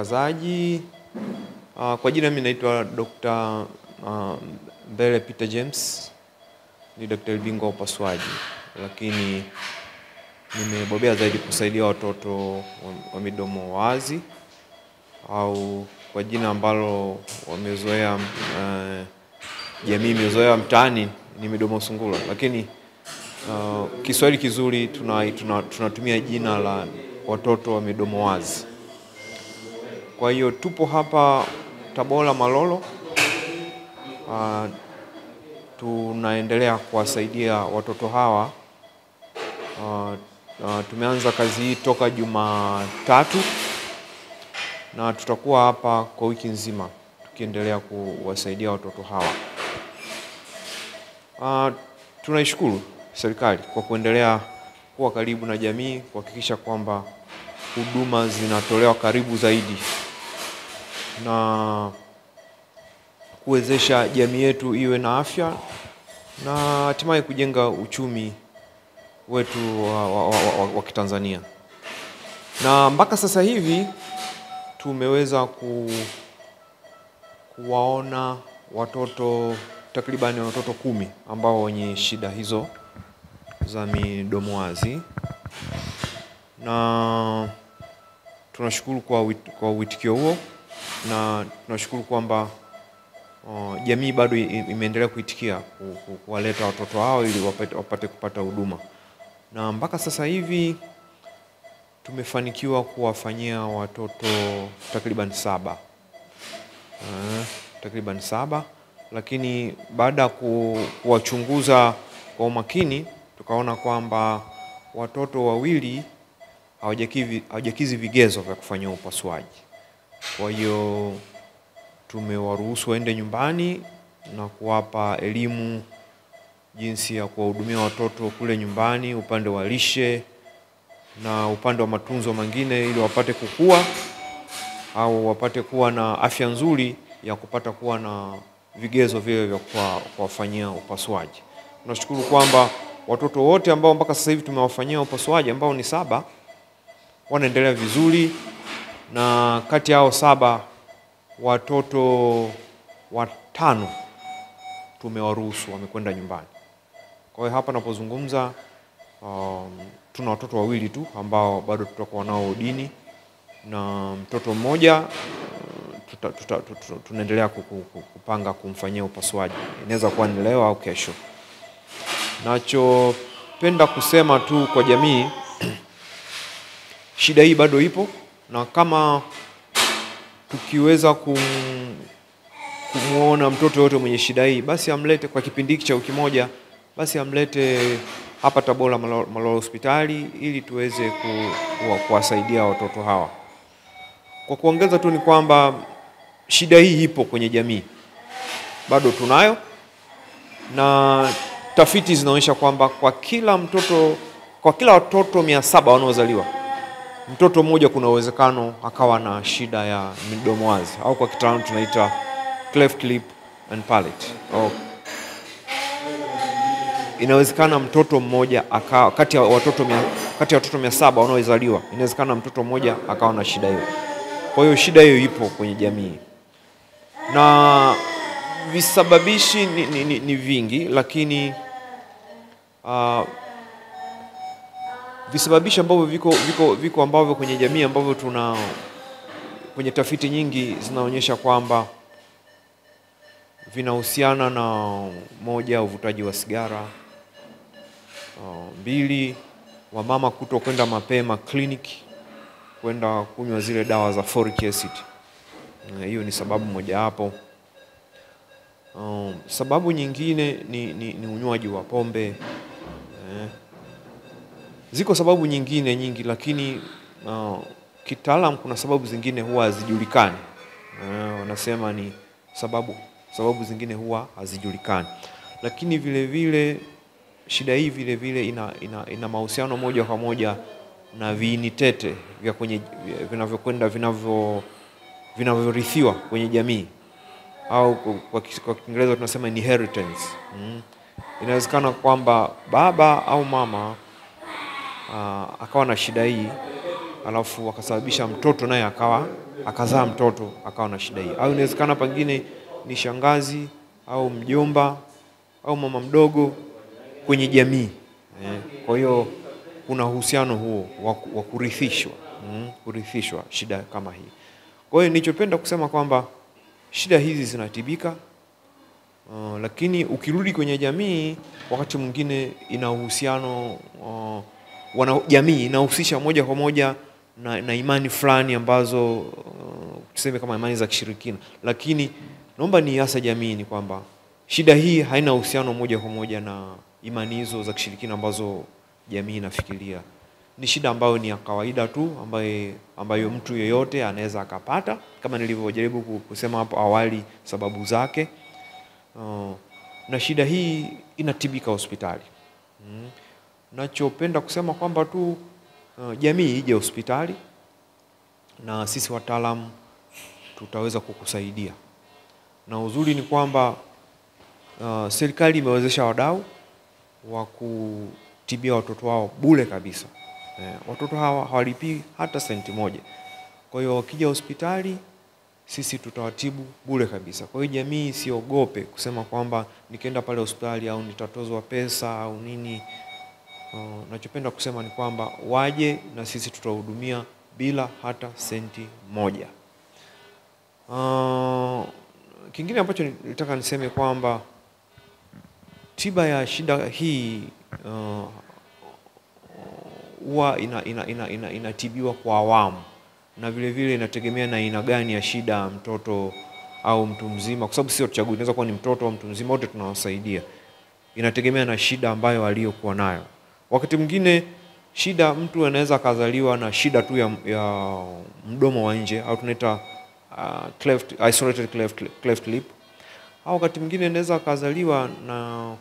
mtangazaji. Kwa jina mimi naitwa Dr. Mbele Peter James, ni daktari bingwa wa upasuaji, lakini nimebobea zaidi kusaidia watoto wa midomo wazi, au kwa jina ambalo wamezoea jamii imezoea mtaani ni midomo sungura, lakini Kiswahili kizuri tunatumia jina la watoto wa midomo wazi. Kwa hiyo tupo hapa Tabora Malolo, tunaendelea kuwasaidia watoto hawa. Tumeanza kazi hii toka Jumatatu na tutakuwa hapa kwa wiki nzima tukiendelea kuwasaidia watoto hawa. Tunaishukuru serikali kwa kuendelea kuwa karibu na jamii, kuhakikisha kwamba huduma zinatolewa karibu zaidi na kuwezesha jamii yetu iwe na afya na hatimaye kujenga uchumi wetu wa Kitanzania. Na mpaka sasa hivi tumeweza kuwaona watoto takribani watoto 10 ambao wenye shida hizo za midomo wazi, na tunashukuru kwa uitikio huo, na tunashukuru kwamba jamii bado imeendelea kuitikia kuwaleta watoto hao ili wapate kupata huduma. Na mpaka sasa hivi tumefanikiwa kuwafanyia watoto takriban 7. Takriban 7, lakini baada ya kuwachunguza kwa umakini tukaona kwamba watoto 2 hawajakizi vigezo vya kufanyia upasuaji. Kwa hiyo tumewaruhusu waende nyumbani na kuwapa elimu jinsi ya kuwahudumia watoto kule nyumbani, upande wa lishe na upande wa matunzo mengine, ili wapate kukua au wapate kuwa na afya nzuri ya kupata kuwa na vigezo vile vya kuwafanyia upasuaji. Tunashukuru kwamba watoto wote ambao mpaka sasa hivi tumewafanyia upasuaji ambao ni 7 wanaendelea vizuri, na kati yao 7 watoto 5 tumewaruhusu wamekwenda nyumbani. Kwa hiyo hapa napozungumza tuna watoto 2 tu ambao bado tutakuwa nao udini, na mtoto mmoja tunaendelea kupanga kumfanyia upasuaji. Inaweza kuwa ni leo au kesho. Nachopenda kusema tu kwa jamii, shida hii bado ipo, na kama tukiweza kumuona mtoto yote mwenye shida hii, basi amlete kwa kipindi hiki cha wiki moja, basi amlete hapa Tabora Malolo hospitali ili tuweze kuwasaidia watoto hawa. Kwa kuongeza tu ni kwamba shida hii ipo kwenye jamii, bado tunayo, na tafiti zinaonyesha kwamba kwa kila watoto 700 wanaozaliwa, mtoto mmoja kuna uwezekano akawa na shida ya midomo wazi, au kwa kitaalamu tunaita cleft lip and palate. Inawezekana mtoto mmoja akawa kati ya watoto 700 wanaozaliwa, inawezekana mtoto mmoja akawa na shida hiyo. Kwa hiyo shida hiyo ipo kwenye jamii, na visababishi ni vingi, lakini visababishi ambavyo viko ambavyo kwenye jamii ambavyo kwenye tafiti nyingi zinaonyesha kwamba vinahusiana na 1, uvutaji wa sigara; 2, wamama kutokwenda mapema kliniki kwenda kunywa zile dawa za folic acid. Hiyo ni sababu moja hapo. Sababu nyingine ni unywaji wa pombe. Ziko sababu nyingine nyingi, lakini kitaalamu kuna sababu zingine huwa hazijulikani. Wanasema ni sababu zingine huwa hazijulikani, lakini vile vile shida hii vile vile ina mahusiano moja kwa moja na viini tete vya kwenye vinavyorithiwa kwenye jamii, au kwa Kiingereza tunasema inheritance. Inawezekana kwamba baba au mama akawa na shida hii, alafu akasababisha mtoto naye akazaa mtoto akawa na shida hii. Au inawezekana pengine ni shangazi au mjomba au mama mdogo kwenye jamii. Kwa hiyo kuna uhusiano huo wa kurithishwa shida kama hii. Kwa hiyo nilichopenda kusema kwamba shida hizi zinatibika, lakini ukirudi kwenye jamii wakati mwingine ina uhusiano, jamii inahusisha moja kwa moja na imani fulani ambazo tuseme kama imani za kishirikina. Lakini naomba niasa jamii ni kwamba shida hii haina uhusiano moja kwa moja na imani hizo za kishirikina ambazo jamii inafikiria. Ni shida ambayo ni ya kawaida tu ambayo mtu yeyote anaweza akapata, kama nilivyojaribu kusema hapo awali sababu zake. Na shida hii inatibika hospitali. Nachopenda kusema kwamba tu jamii ije hospitali na sisi wataalamu tutaweza kukusaidia. Na uzuri ni kwamba serikali imewezesha wadau wa kutibia watoto wao bure kabisa. Watoto hawa hawalipi hata senti moja. Kwa hiyo wakija hospitali sisi tutawatibu bure kabisa. Kwa hiyo jamii siogope kusema kwamba nikienda pale hospitali au nitatozwa pesa au nini. Nachopenda kusema ni kwamba waje na sisi tutawahudumia bila hata senti moja. Kingine ambacho nilitaka niseme kwamba tiba ya shida hii huwa inatibiwa kwa awamu, na vile vile inategemea na aina gani ya shida mtoto au mtu mzima, kwa sababu sio tuchagui, inaweza kuwa ni mtoto au mtu mzima, wote tunawasaidia. Inategemea na shida ambayo aliyokuwa nayo. Wakati mwingine shida mtu anaweza kazaliwa na shida tu ya mdomo wa nje au tunaita isolated cleft lip. Au wakati mwingine anaweza kazaliwa na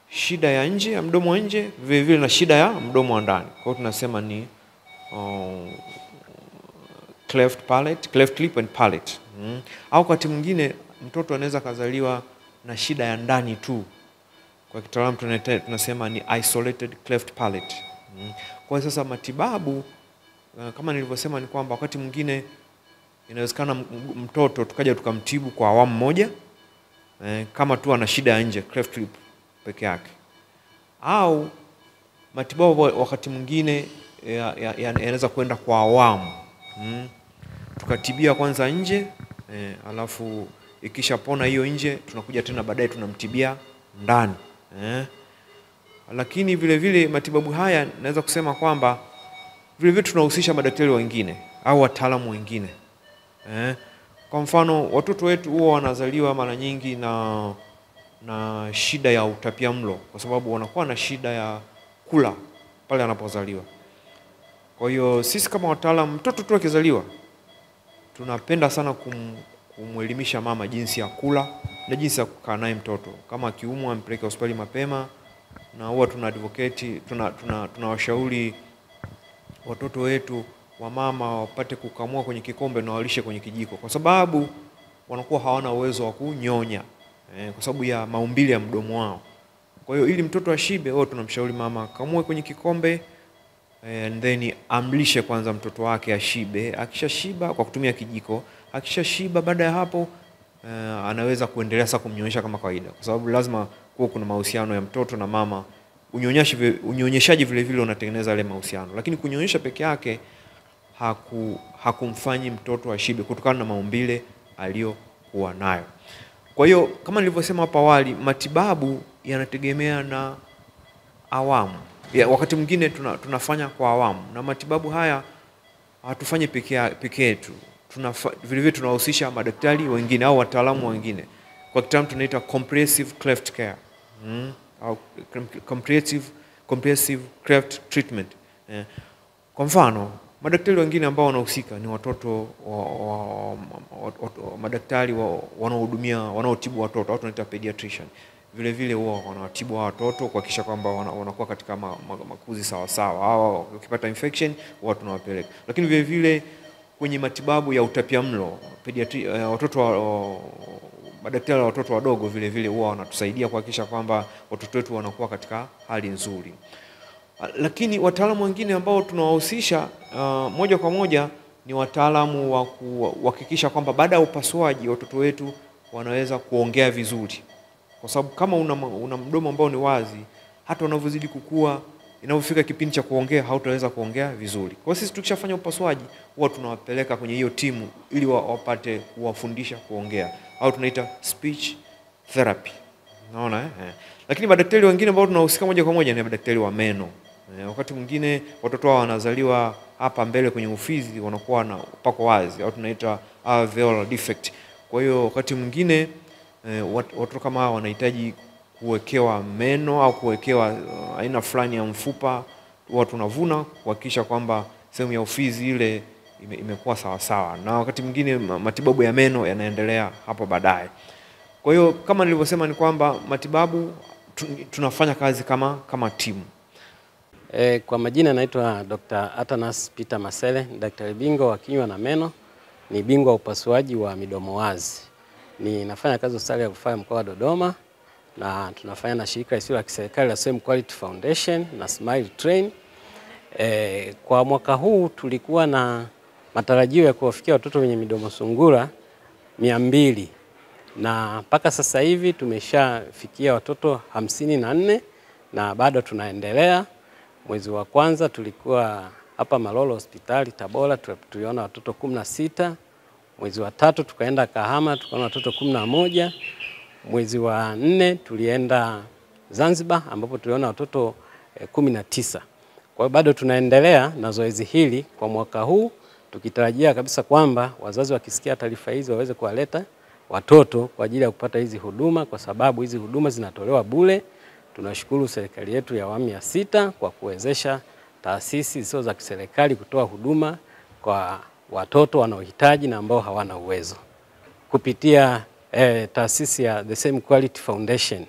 shida ya nje ya mdomo wa nje, vile vile na shida ya mdomo wa ndani. Kwa hiyo tunasema ni cleft lip and palate. Au wakati mwingine mtoto anaweza kazaliwa na shida ya ndani tu. Kwa kitaalamu tunasema ni isolated cleft palate. Kwa sasa matibabu kama nilivyosema ni kwamba wakati mwingine inawezekana mtoto tukaja tukamtibu kwa awamu moja, kama tu ana shida ya nje cleft lip peke yake. Au matibabu wakati mwingine yanaweza kwenda kwa awamu. Tukatibia kwanza nje, alafu ikishapona hiyo nje tunakuja tena baadaye tunamtibia ndani. Lakini vile vile matibabu haya naweza kusema kwamba vile vile tunahusisha madaktari wengine au wataalamu wengine. Kwa mfano watoto wetu huwa wanazaliwa mara nyingi na shida ya utapiamlo, kwa sababu wanakuwa na shida ya kula pale anapozaliwa. Kwa hiyo sisi kama wataalamu, mtoto tu akizaliwa tunapenda sana kumwelimisha mama jinsi ya kula na jinsi ya kukaa naye mtoto. Kama akiumwa ampeleke hospitali mapema, na huwa tunawashauri watoto wetu wa mama wapate kukamua kwenye kikombe na walishe kwenye kijiko, kwa sababu wanakuwa hawana uwezo wa kunyonya kwa sababu ya maumbile ya mdomo wao. Kwa hiyo ili mtoto ashibe, huwa tunamshauri mama kamue kwenye kikombe and then amlishe kwanza mtoto wake ashibe. Akishashiba kwa kutumia kijiko, akishashiba baada ya hapo anaweza kuendelea sasa kumnyonyesha kama kawaida, kwa sababu lazima kuwa kuna mahusiano ya mtoto na mama. Unyonyeshaji vile vile unatengeneza yale mahusiano, lakini kunyonyesha peke yake hakumfanyi mtoto ashibe kutokana na maumbile aliyokuwa nayo. Kwa hiyo kama nilivyosema hapo awali, matibabu yanategemea na awamu. Wakati mwingine tunafanya kwa awamu, na matibabu haya hatufanyi peke yetu. Vile vile tunahusisha madaktari wengine au wataalamu wengine. Kwa kitaalamu tunaita comprehensive cleft care au comprehensive cleft treatment. Kwa mfano madaktari wengine ambao wanahusika ni watoto madaktari wanaotibu watoto au tunaita pediatrician. Vile vile huwa wanatibu watoto kuhakikisha kwamba wanakuwa katika makuzi sawa sawa, au ukipata infection huwa tunawapeleka. Lakini vile vile kwenye matibabu ya utapiamlo, madaktari wa watoto wadogo vile vile huwa wanatusaidia kuhakikisha kwamba watoto wetu wanakuwa katika hali nzuri. Lakini wataalamu wengine ambao tunawahusisha moja kwa moja ni wataalamu wa kuhakikisha kwamba baada ya upasuaji watoto wetu wanaweza kuongea vizuri. Kwa sababu kama una mdomo ambao ni wazi, hata unavyozidi kukua, inapofika kipindi cha kuongea hautaweza kuongea vizuri. Kwa sisi tukishafanya upasuaji huwa tunawapeleka kwenye hiyo timu ili wapate kuwafundisha kuongea, au tunaita speech therapy. Unaona Lakini madaktari wengine ambao tunahusika moja kwa moja ni madaktari wa meno. Wakati mwingine watoto wao wanazaliwa hapa mbele kwenye ufizi wanakuwa na pako wazi, au tunaita alveolar defect. Kwa hiyo wakati mwingine watoto kama hao wanahitaji kuwekewa meno au kuwekewa aina fulani ya mfupa, huwa tunavuna kuhakikisha kwamba sehemu ya ufizi ile imekuwa sawa sawa, na wakati mwingine matibabu ya meno yanaendelea hapo baadaye. Kwa hiyo kama nilivyosema ni kwamba matibabu tunafanya kazi kama timu. Kwa majina naitwa Dr. Atanas Peter Masele, daktari bingwa wa kinywa na meno, ni bingwa wa upasuaji wa midomo wazi. Ninafanya kazi hospitali ya rufaa mkoa wa Dodoma, na tunafanya na shirika lisilo la kiserikali la Same Quality Foundation na Smile Train. Kwa mwaka huu tulikuwa na matarajio ya kuwafikia watoto wenye midomo sungura 200, na mpaka sasa hivi tumeshafikia watoto 54 na bado tunaendelea. Mwezi wa kwanza tulikuwa hapa Malolo hospitali Tabora, tuliona watoto 16. Mwezi wa tatu tukaenda Kahama tukaona watoto 11. Mwezi wa 4 tulienda Zanzibar ambapo tuliona watoto 19. Kwa hiyo bado tunaendelea na zoezi hili kwa mwaka huu, tukitarajia kabisa kwamba wazazi wakisikia taarifa hizi waweze kuwaleta watoto kwa ajili ya kupata hizi huduma, kwa sababu hizi huduma zinatolewa bure. Tunashukuru serikali yetu ya awamu ya 6 kwa kuwezesha taasisi zisizo za kiserikali kutoa huduma kwa watoto wanaohitaji na ambao hawana uwezo. Kupitia taasisi ya The Same Quality Foundation